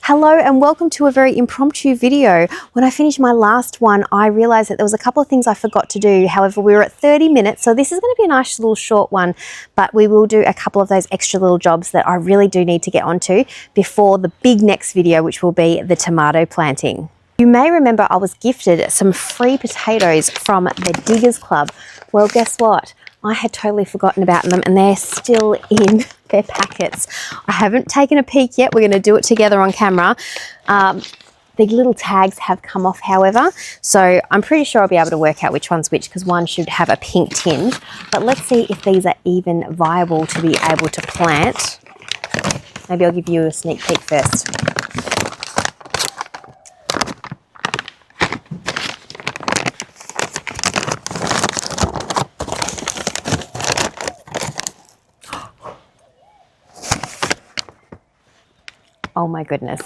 Hello and welcome to a very impromptu video. When I finished my last one, I realized that there was a couple of things I forgot to do. However, we were at 30 minutes, so this is going to be a nice little short one, but we will do a couple of those extra little jobs that I really do need to get onto before the big next video, which will be the tomato planting. You may remember I was gifted some free potatoes from the Diggers Club. Well, guess what? I had totally forgotten about them and they're still in their packets. I haven't taken a peek yet. We're going to do it together on camera. The little tags have come off, however, so I'm pretty sure I'll be able to work out which one's which because one should have a pink tinge. But let's see if these are even viable to be able to plant. Maybe I'll give you a sneak peek first. Oh my goodness.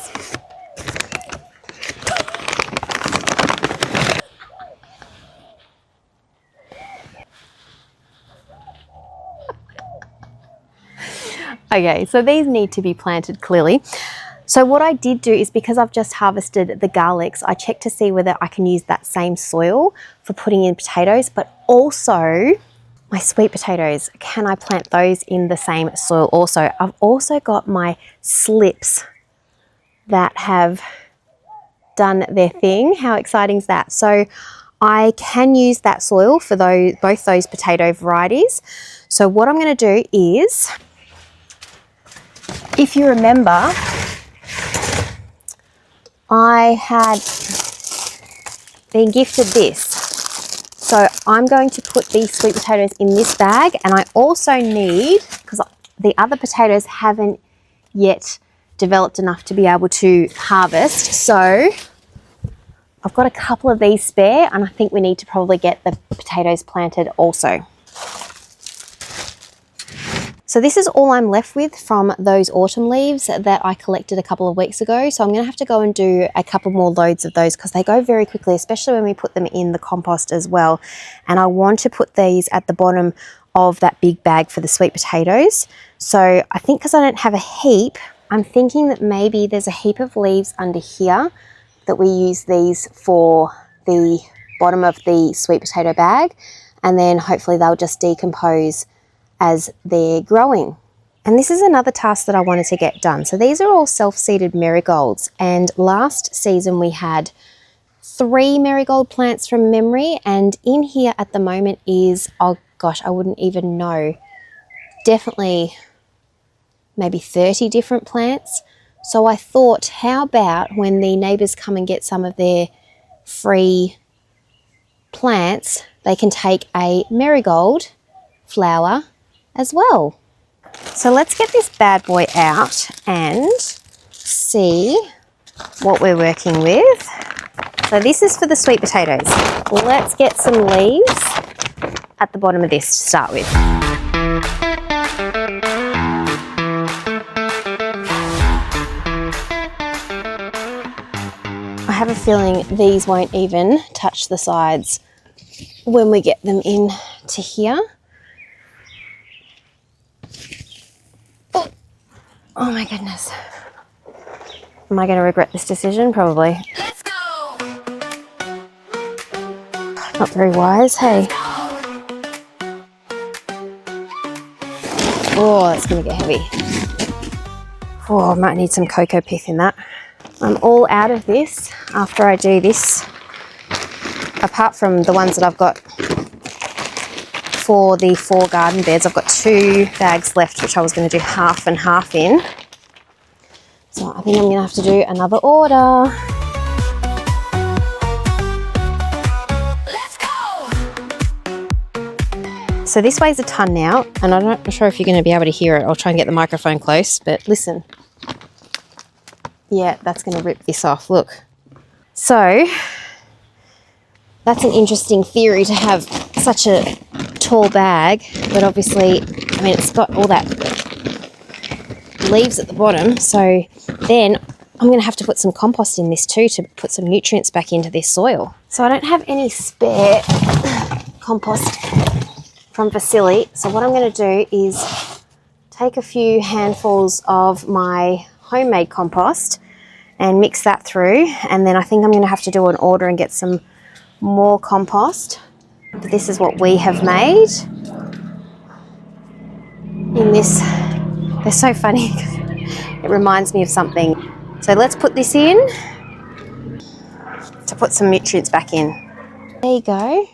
Okay, so these need to be planted clearly. So what I did do is, because I've just harvested the garlics, I checked to see whether I can use that same soil for putting in potatoes, but also my sweet potatoes, can I plant those in the same soil also? I've also got my slips that have done their thing. How exciting is that? So I can use that soil for both those potato varieties. So what I'm going to do is, if you remember, I had been gifted this. So I'm going to put these sweet potatoes in this bag, and I also need, because the other potatoes haven't yet developed enough to be able to harvest, so I've got a couple of these spare, and I think we need to probably get the potatoes planted also. So this is all I'm left with from those autumn leaves that I collected a couple of weeks ago. So I'm going to have to go and do a couple more loads of those because they go very quickly, especially when we put them in the compost as well. And I want to put these at the bottom of that big bag for the sweet potatoes. So I think because I don't have a heap, I'm thinking that maybe there's a heap of leaves under here that we use these for the bottom of the sweet potato bag, and then hopefully they'll just decompose as they're growing. And this is another task that I wanted to get done. So these are all self-seeded marigolds, and last season we had 3 marigold plants from memory, and in here at the moment is, oh gosh, I wouldn't even know, definitely maybe 30 different plants. So I thought, how about when the neighbours come and get some of their free plants, they can take a marigold flower as well. So let's get this bad boy out and see what we're working with. So this is for the sweet potatoes. Let's get some leaves at the bottom of this to start with. I have a feeling these won't even touch the sides when we get them in to here. Oh my goodness. Am I going to regret this decision? Probably. Let's go. Not very wise, hey? Oh, that's going to get heavy. Oh, I might need some cocoa pith in that. I'm all out of this after I do this, apart from the ones that I've got for the 4 garden beds. I've got 2 bags left, which I was going to do half and half in. So I think I'm going to have to do another order. Let's go! So this weighs a ton now, and I'm not sure if you're going to be able to hear it. I'll try and get the microphone close, but listen. Yeah, that's going to rip this off, look. So that's an interesting theory to have such a tall bag, but obviously, I mean, it's got all that leaves at the bottom, so then I'm going to have to put some compost in this too to put some nutrients back into this soil. So I don't have any spare compost from Vasily, so what I'm going to do is take a few handfuls of my homemade compost and mix that through. And then I think I'm going to have to do an order and get some more compost. But this is what we have made in this. They're so funny. It reminds me of something. So let's put this in to put some nutrients back in. There you go.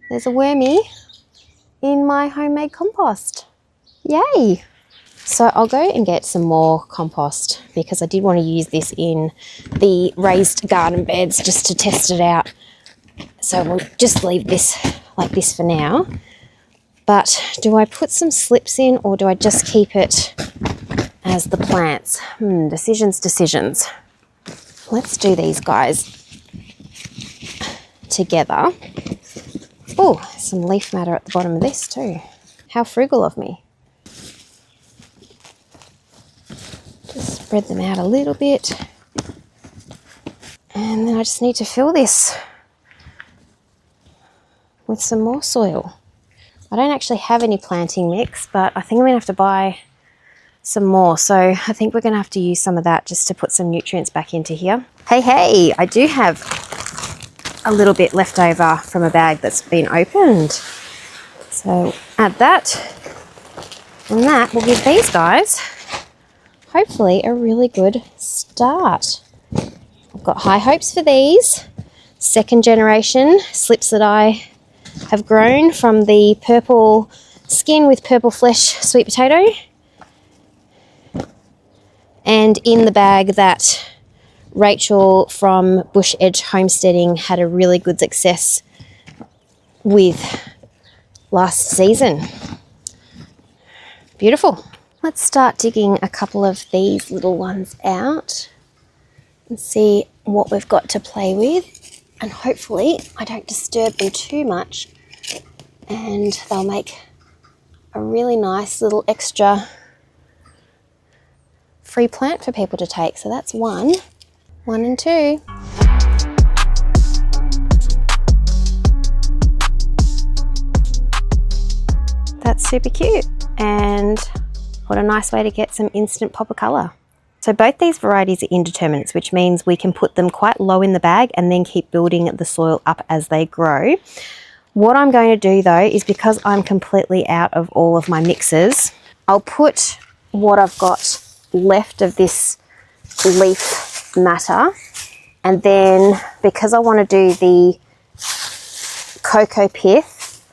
There's a wormy in my homemade compost. Yay! So I'll go and get some more compost because I did want to use this in the raised garden beds just to test it out. So we'll just leave this like this for now. But do I put some slips in or do I just keep it as the plants? Decisions. Let's do these guys together. Oh, some leaf matter at the bottom of this too. How frugal of me. Just spread them out a little bit. And then I just need to fill this with some more soil. I don't actually have any planting mix, but I think I'm going to have to buy some more. So I think we're going to have to use some of that just to put some nutrients back into here. Hey, I do have a little bit left over from a bag that's been opened. So add that, and that will give these guys hopefully a really good start. I've got high hopes for these. Second generation slips that I have grown from the purple skin with purple flesh sweet potato. And in the bag that Rachel from Bush Edge Homesteading had a really good success with last season. Beautiful. Let's start digging a couple of these little ones out and see what we've got to play with. And hopefully I don't disturb them too much and they'll make a really nice little extra free plant for people to take. So that's one and two. That's super cute, and what a nice way to get some instant pop of colour. So both these varieties are indeterminates, which means we can put them quite low in the bag and then keep building the soil up as they grow. What I'm going to do though is, because I'm completely out of all of my mixes, I'll put what I've got left of this leaf matter, and then because I want to do the cocoa pith,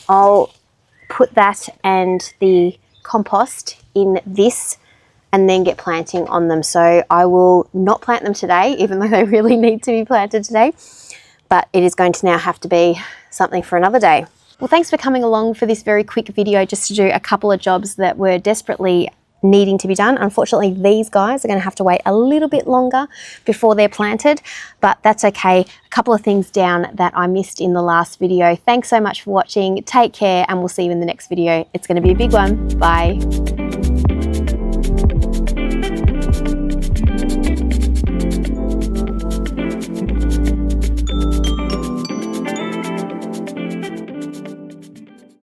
I'll put that and the compost in this and then get planting on them. So I will not plant them today, even though they really need to be planted today, but it is going to now have to be something for another day. Well, thanks for coming along for this very quick video just to do a couple of jobs that were desperately needing to be done. Unfortunately, these guys are going to have to wait a little bit longer before they're planted, but that's okay. A couple of things down that I missed in the last video. Thanks so much for watching. Take care, and we'll see you in the next video. It's going to be a big one. Bye.